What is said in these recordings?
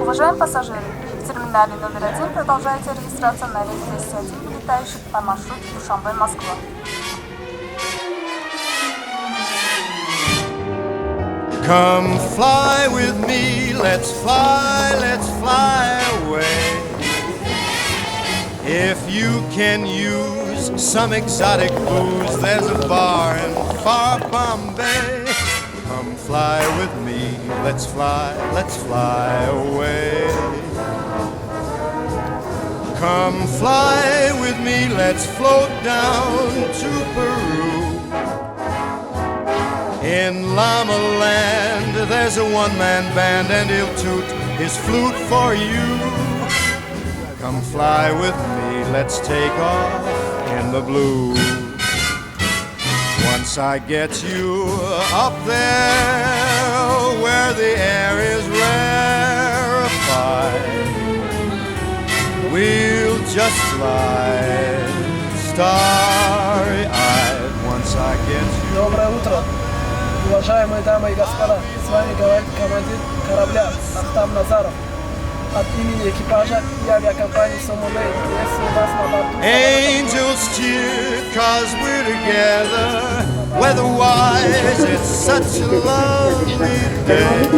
Уважаемые пассажиры, в терминале номер 1 продолжается регистрация на рейс 201, летающий по маршруту Душанбе-Москва. Come fly with me, let's fly away. If you can use some exotic booze, there's a bar in far Bombay. Come fly with me, let's fly away. Come fly with me, let's float down to Peru. In Llama Land, there's a one-man band and he'll toot his flute for you. Come fly with me, let's take off in the blue. Once I get you up there where the air is rarefied, we'll just fly starry-eyed. Once I get you. Доброе утро, уважаемые дамы и господа. С вами говорит командир корабля Ахтам Назаров. От имени экипажа и авиакомпании Сомулей. Если у вас на борту... Angels cheer 'cause we're together. Weather-wise, it's such a lovely day.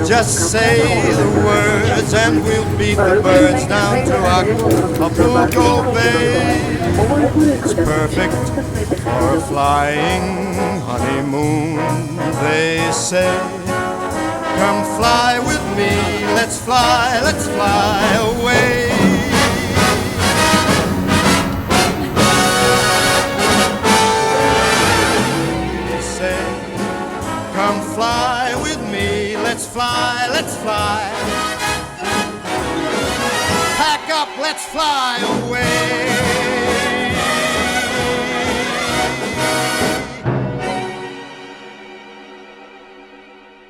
Just say the words and we'll beat the birds down to Acapulco Bay. It's perfect for a flying honeymoon, they say. Come fly with me, let's fly away. They say, come fly with me, let's fly. Pack up, let's fly away.